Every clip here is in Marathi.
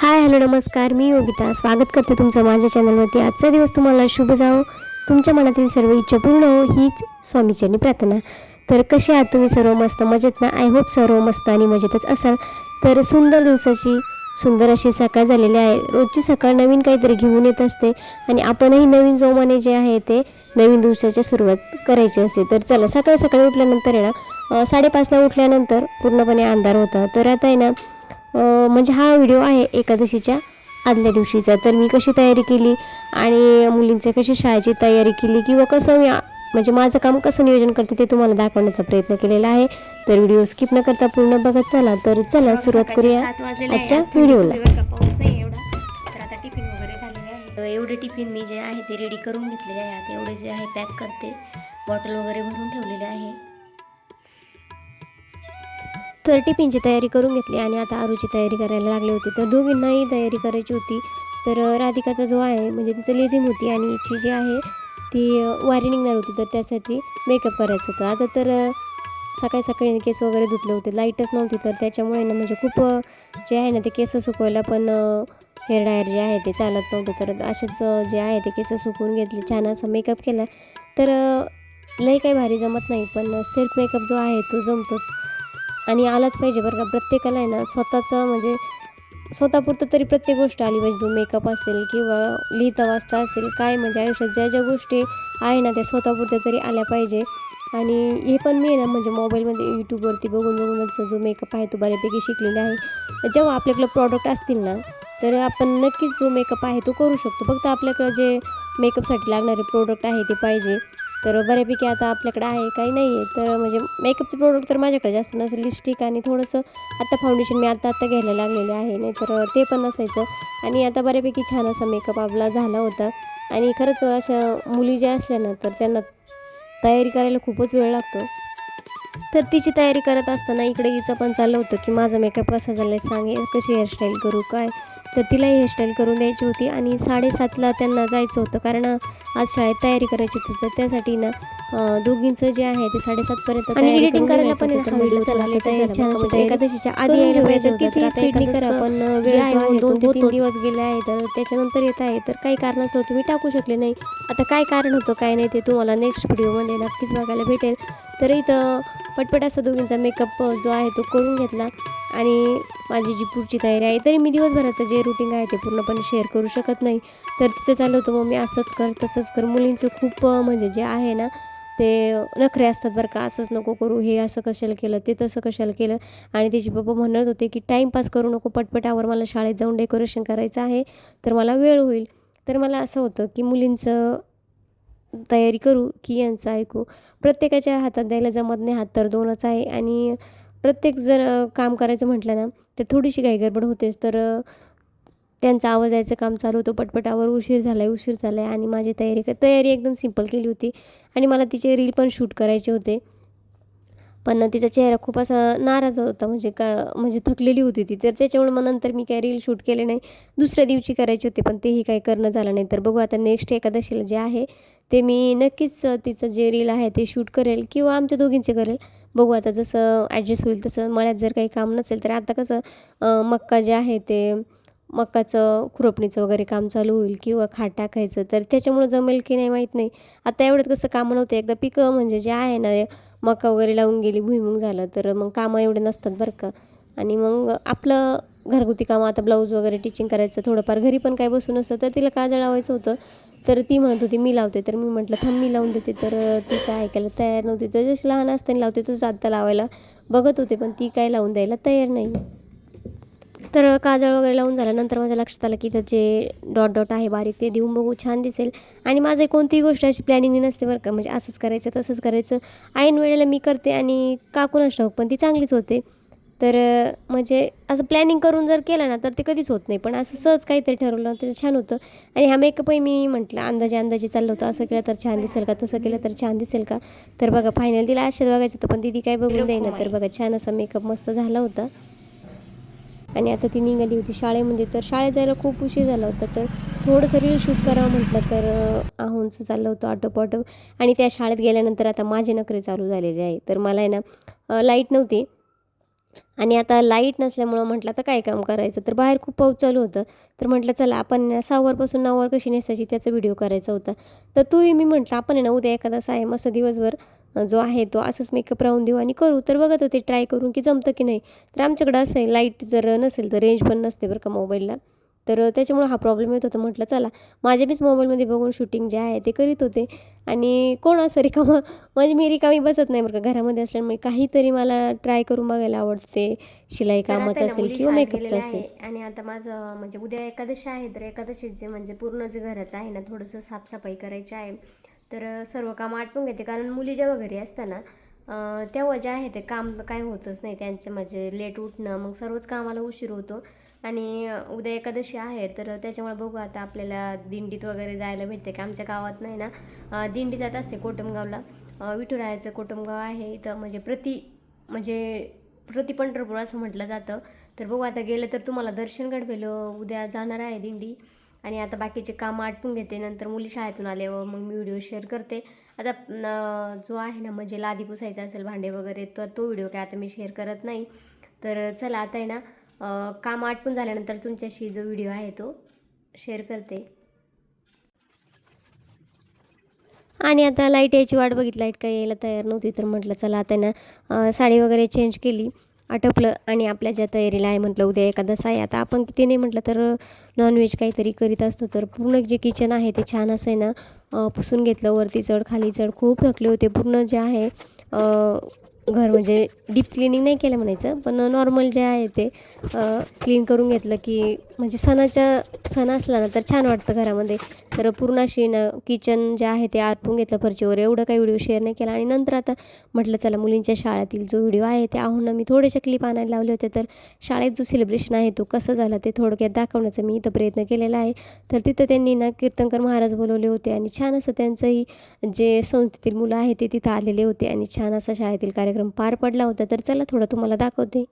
हाय हॅलो नमस्कार, मी योगिता स्वागत करते तुमचं माझ्या चॅनलवरती। आजचा दिवस तुम्हाला शुभ जावो, तुमच्या मनातील सर्व इच्छा पूर्ण हो हीच स्वामीचरणी प्रार्थना। तर कसे आहात तुम्ही सर्व? मस्त मजेत ना? आय होप सर्व मस्त आणि मजेतच असाल। तर सुंदर दिवसाची सुंदर अशी सकाळ झालेली आहे। रोजची सकाळ नवीन काहीतरी घेऊन येत असते आणि आपणही नवीन जोमाने जे आहे ते नवीन दिवसाची सुरुवात करायची असते। तर चला, सकाळी सकाळी उठल्यानंतर आहे ना 5:30ला उठल्यानंतर पूर्णपणे अंधार होता। तर आता आहे ना म्हणजे हा व्हिडिओ आहे एकादशीच्या आदल्या दिवशीचा। तर मी कशी तयारी केली आणि मुलींची कशी शाळेची तयारी केली किंवा कसं मी म्हणजे माझं काम कसं नियोजन करते ते तुम्हाला दाखवण्याचा प्रयत्न केलेला आहे। तर व्हिडिओ स्किप न करता पूर्ण बघत चला। तर चला सुरुवात करूया आजच्या व्हिडिओला। पाऊस नाही एवढा, तर आता टिफिन वगैरे झालेले आहे। तर एवढे टिफिन मी जे आहे ते रेडी करून घेतलेले आहे। आता एवढे जे आहे पॅक करते, बॉटल वगैरे भरून ठेवलेले आहे। तर टिफिनची तयारी करून घेतली आणि आता आरूची तयारी करायला लागली होती। तर दोघींनाही तयारी करायची होती। तर राधिकाचा जो आहे म्हणजे तिचं लेझिम होती आणि हिची जी आहे ती वारी निघणार होती, तर त्यासाठी मेकअप करायचं होतं। आता तर सकाळी सकाळी केस वगैरे धुतले होते, लाईटच नव्हती, तर त्याच्यामुळे ना म्हणजे खूप जे आहे ना ते केस सुकवायला पण हेअर ड्रायर जे आहे ते चालत नव्हतं। तर असेच जे आहे ते केस सुकवून घेतले, छान असा मेकअप केला। तर लई काही भारी जमत नाही, पण सेल्फ मेकअप जो आहे तो जमतोच आणि आलाच पाहिजे बरं का। प्रत्येकाला आहे ना स्वतःचं म्हणजे स्वतःपुरतं तरी प्रत्येक गोष्ट आली पाहिजे। तो मेकअप असेल किंवा लिहिता वाचता असेल, काय म्हणजे आयुष्यात ज्या ज्या गोष्टी आहे ना त्या स्वतःपुरत्या तरी आल्या पाहिजे। आणि हे पण मी आहे ना म्हणजे मोबाईलमध्ये यूट्यूबवरती बघून बघूनच जो मेकअप आहे तो बऱ्यापैकी शिकलेला आहे। जेव्हा आपल्याकडं प्रॉडक्ट असतील ना तर आपण नक्कीच जो मेकअप आहे तो करू शकतो। फक्त आपल्याकडं जे मेकअपसाठी लागणारे प्रोडक्ट आहे ते पाहिजे। तर बऱ्यापैकी आता आपल्याकडे आहे, काही नाही आहे। तर म्हणजे मेकअपचे प्रोडक्ट तर माझ्याकडे जास्त नसेल, लिपस्टिक आणि थोडंसं आता फाउंडेशन मी आता घ्यायला लागलेले आहे, नाही तर ते पण नसायचं। आणि आता बऱ्यापैकी छान असा मेकअप आपला झाला होता। आणि खरंच अशा मुली ज्या असल्या ना तर त्यांना तयारी करायला खूपच वेळ लागतो। तर तिची तयारी करत असताना इकडे हिचं पण चाललं होतं की माझा मेकअप कसा झाला आहे सांगे, कशी हेअरस्टाईल करू काय। तर तिलाही हेअरस्टाईल करून द्यायची होती आणि 7:30ला त्यांना जायचं होतं, कारण आज शाळेत तयारी करायची होती। तर त्यासाठी ना दोघींचं जे आहे ते 7:30पर्यंत आणि एडिटिंग करायला पण हा व्हिडिओ चला छान अशी तयारी एकादशीच्या आधी यायला पाहिजे होतं। तर आता स्पीडनी करा, पण वेळ आहे 2 ते 3 दिवस गेले आहे, तर त्याच्यानंतर येत आहे। तर काही कारणास्तव तुम्ही टाकू शकले नाही। आता काय कारण होतं काय नाही ते तुम्हाला नेक्स्ट व्हिडिओमध्ये नक्कीच बघायला भेटेल। तर इथं पटपट असं दोघींचा मेकअप जो आहे तो करून घेतला आणि माझी जी पुढची तयारी आहे, तरी मी दिवसभराचं जे रुटीन आहे ते पूर्णपणे शेअर करू शकत नाही। तर तिचं चाललं होतं मग मी असंच कर तसंच कर। मुलींचं खूप म्हणजे जे आहे ना ते नखरे असतात बरं का, असंच नको करू, हे असं कशाला केलं, ते तसं कशाला केलं। आणि तिचे पप्पा म्हणत होते की टाईमपास करू नको, पटपटावर मला शाळेत जाऊन डेकोरेशन करायचं आहे, तर मला वेळ होईल। तर मला असं होतं की मुलींचं तयारी करू की यांचं ऐकू। प्रत्येकाच्या हातात द्यायला जमत नाही, हात तर दोनच आहे आणि प्रत्येक जर काम करायचं म्हटलं ना तर थोडीशी घाईगडबड होतेच। तर त्यांचा आवाज यायचं काम चालू होतं, पटपटावर उशीर झाला आहे आणि माझी तयारी एकदम सिंपल केली होती आणि मला तिचे रील पण शूट करायचे होते। पण तिचा चेहरा खूप असा नाराज होता, म्हणजे थकलेली होती ती, तर त्याच्यामुळे मग नंतर मी काही रील शूट केले नाही। दुसऱ्या दिवशी करायचे होते पण तेही काही करणं झालं नाही। तर बघू आता नेक्स्ट एकादशीला जे आहे ते मी नक्कीच तिचं जे रील आहे ते शूट करेल किंवा आमच्या दोघींचे करेल, बघू आता जसं ॲडजस्ट होईल तसं। मळ्यात जर काही काम नसेल तर आता कसं मक्का जे आहे ते मक्काचं खुरपणीचं वगैरे काम चालू होईल किंवा खाट टाकायचं, तर त्याच्यामुळं जमेल की नाही माहीत नाही। आता एवढ्यात कसं कामं नव्हते, एकदा पिकं म्हणजे जे आहे ना मका वगैरे लावून गेली, भुईमुग झालं, तर मग कामं एवढे नसतात बरं का। आणि मग आपलं घरगुती कामं आता ब्लाऊज वगैरे टिचिंग करायचं, थोडंफार घरी पण काय बसून नसतं। तर तिला काजळ लावायचं होतं, तर ती म्हणत होती मी लावते, तर मी म्हटलं थांब मी लावून देते। तर ती काय ऐकायला तयार नव्हती। तर जशी लहान असताना लावते तसं आत्ता लावायला बघत होते, पण ती काय लावून द्यायला तयार नाही। तर काजळ वगैरे लावून झाल्यानंतर माझ्या लक्षात आलं की इथं जे डॉट डॉट आहे बारीक ते देऊन बघू छान दिसेल। आणि माझं कोणतीही गोष्ट अशी प्लॅनिंग नसते बरं का, म्हणजे असंच करायचं तसंच करायचं, ऐन वेळेला मी करते आणि का कुणास ठाऊक पण ती चांगलीच होते। तर म्हणजे असं प्लॅनिंग करून जर केलं ना तर ते कधीच होत नाही, पण असं सहज काहीतरी ठरवलं तर छान होतं। आणि हा मेकअपही मी म्हटलं अंदाजे चाललं होतं, असं केलं तर छान दिसेल का, तसं केलं तर छान दिसेल का। तर बघा फायनल तिला आरशात बघायचं होतं पण ती काय बघून देईना। तर बघा छान असा मेकअप मस्त झाला होता आणि आता ती निघाली होती शाळेमध्ये। तर शाळेत जायला खूप उशीर झाला होता, तर थोडंसं रील शूट करावं म्हटलं तर आहोंचं चाललं होतं आटोपआटो। आणि त्या शाळेत गेल्यानंतर आता माझे नखरे चालू झालेले आहे। तर मला आहे ना लाईट नव्हती आणि आता लाईट नसल्यामुळं म्हटलं आता काय काम करायचं, तर बाहेर खूप पाऊस चालू होतं. तर म्हटलं चला आपण 6वरपासून 9वर कशी नेसायची त्याचा व्हिडिओ करायचा होता. तर तोही मी म्हटलं आपण आहे ना उद्या एखादा आहे मस्त दिवसभर जो आहे तो असंच मेकअप राहून देऊ आणि करू. तर बघत होते ट्राय करून की जमतं की नाही. तर आमच्याकडं असं आहे लाईट जर नसेल तर रेंज पण नसते बरं का मोबाईलला. तर त्याच्यामुळं हा प्रॉब्लेम येत होता. म्हटलं चला माझ्या मीच मोबाईलमध्ये बघून शूटिंग जे आहे ते करीत होते आणि कोण असं रिकामं म्हणजे मी रिकामी बसत नाही बरं का घरामध्ये असल्यामुळे काहीतरी मला ट्राय करून बघायला आवडते. शिलाई तर आता कामाचं आहे ना असेल मुली किंवा शाळेत मेकअपचं गेलेल्या असेल. आहे आणि आता माझं म्हणजे उद्या एकादशी आहे तर एकादशीचे म्हणजे पूर्ण जे घराचं आहे ना थोडंसं साफसफाई करायची आहे. तर सर्व कामं आटपून घेते कारण मुली जेव्हा घरी असताना तेव्हा जे आहे ते काम काय होतच नाही त्यांचं म्हणजे लेट उठणं मग सर्वच कामाला उशीर होतो आणि उद्या एकादशी आहे तर त्याच्यामुळे बघू आता आपल्याला दिंडीत वगैरे जायला भेटते का आमच्या गावात नाही ना दिंडी जात असते कोटमगावला. विठुरायाचं कोटमगाव आहे इथं म्हणजे प्रति पंढरपूर असं म्हटलं जातं. तर बघू आता गेलं तर तुम्हाला दर्शन घडवेल. उद्या जाणार आहे दिंडी आणि आता बाकीचे कामं आटपून घेते नंतर मुली शाळेतून आल्यावर मग मी व्हिडिओ शेअर करते. आता जो आहे ना म्हणजे लादी पुसायचा असेल भांडे वगैरे तर तो व्हिडिओ काय आता मी शेअर करत नाही. तर चला आता आहे ना काम आटपून झाल्यानंतर तुमच्याशी जो व्हिडिओ आहे तो शेअर करते. आणि आता लाईट यायची वाट बघितली. लाईट काही यायला तयार नव्हती. तर म्हटलं चला आता ना साडी वगैरे चेंज केली, आटपलं आणि आपल्या ज्या तयारीला आहे म्हटलं उद्या एकादस आहे. आता आपण किती नाही म्हटलं तर नॉनव्हेज काहीतरी करीत असतो. तर पूर्ण जे किचन आहे ते छान असं आहे ना पुसून घेतलं. वरती चढ खाली चढ खूप थकले होते. पूर्ण जे आहे घर म्हणजे डीप क्लिनिंग नाही केलं म्हणायचं पण नॉर्मल जे आहे ते क्लीन करून घेतलं की म्हणजे सण असला ना तर छान वाटतं घरामध्ये. तर पूर्ण अशी ना किचन जे आहे ते आटपून घेतलं फरशीवर. एवढं काही व्हिडिओ शेअर नाही केला आणि नंतर आता म्हटलं चला मुलींच्या शाळेतील जो व्हिडिओ आहे ते ना मी थोडेसे क्लिप आणायला लावले होते. तर शाळेत जो सेलिब्रेशन आहे तो कसं झाला ते थोडक्यात दाखवण्याचा मी इथं प्रयत्न केलेला आहे. तर तिथं त्यांनी ना कीर्तनकर महाराज बोलवले होते आणि छान असं त्यांचंही जे संस्थेतील मुलं आहे ते तिथं आलेले होते आणि छान असा शाळेतील कार्यक्रम पार पडला होता. तर चला थोडं तुम्हाला दाखवते.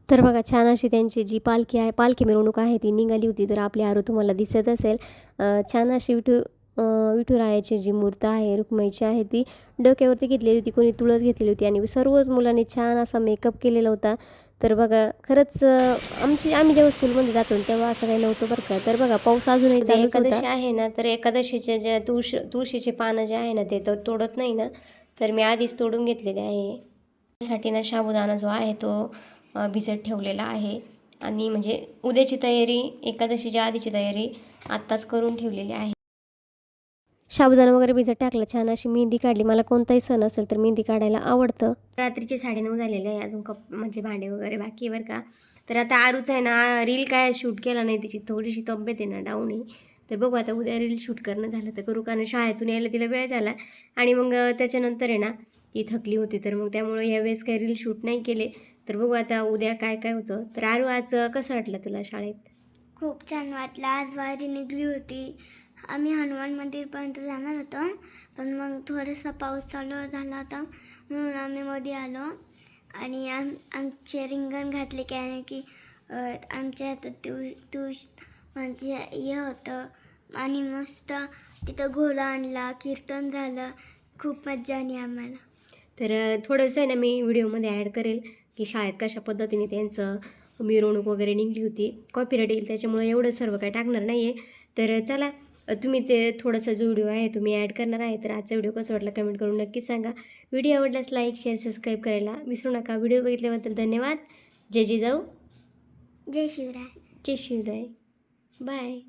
तर बघा छान अशी त्यांची जी पालखी आहे पालखी मिरवणूक आहे ती निघाली होती. तर आपली आरू तुम्हाला दिसत असेल. छान अशी विठुरायाची जी मूर्त आहे रुक्माईची आहे ती डोक्यावरती घेतलेली होती. कोणी तुळस घेतलेली होती आणि सर्वच मुलांनी छान असा मेकअप केलेला होता. तर बघा खरंच आम्ही जेव्हा स्कूलमध्ये जातो तेव्हा असं काही नव्हतं बरं का. तर बघा पाऊस अजूनही चालूच होता. एकादशी आहे ना तर एकादशीचे जे तुळशीचे पानं जे आहे ना ते तर तोडत नाही ना तर मी आधीच तोडून घेतलेले आहे. त्यासाठी ना साबुदाणा जो आहे तो भिजत ठेवलेला आहे आणि म्हणजे उद्याची तयारी एकादशीच्या आधीची तयारी आत्ताच करून ठेवलेली आहे. साबुदाणा वगैरे भिजत टाकला. छान अशी मेहंदी काढली. मला कोणताही सण असेल तर मेहंदी काढायला आवडतं. रात्रीचे 9:30 झालेले आहे अजून म्हणजे भांडे वगैरे बाकी आहे बरं का. तर आता आरूच आहे ना रील काय शूट केला नाही तिची थोडीशी तब्येत आहे ना डाऊन आहे. तर बघू आता उद्या रील शूट करणं झालं तर करू कारण शाळेतून यायला तिला वेळ झाला आणि मग त्याच्यानंतर आहे ना ती थकली होती तर मग त्यामुळं ह्यावेळेस काही रील शूट नाही केले. तर बघू आता उद्या काय काय होतं. तर आरू आज कसं वाटलं तुला शाळेत? खूप छान वाटलं. आज वारी निघली होती. आम्ही हनुमान मंदिरपर्यंत जाणार होतो पण मग थोडासा पाऊस चालू झाला होता म्हणून आम्ही मध्ये आलो आणि आमचे रिंगण घातले कारण की आमच्या हातात तुळस म्हणजे हे होतं आणि मस्त तिथं घोडा आणला कीर्तन झालं. खूप मजा आली आम्हाला. तर थोडंसं आहे ना मी व्हिडिओमध्ये ॲड करेल की शाळेत कशा पद्धतीने त्यांचं मिरवणूक वगैरे निघली होती. कॉपीराईट येईल त्याच्यामुळे एवढं सर्व काही टाकणार नाही आहे. तर चला तुम्ही ते थोडासा जो व्हिडिओ आहे तुम्ही ॲड करणार आहे. तर आजचा व्हिडिओ कसा वाटला कमेंट करून नक्कीच सांगा. व्हिडिओ आवडल्यास लाईक शेअर सबस्क्राईब करायला विसरू नका. व्हिडिओ बघितल्याबद्दल धन्यवाद. जय जिजाऊ जय शिवराय. जय शिवराय. बाय.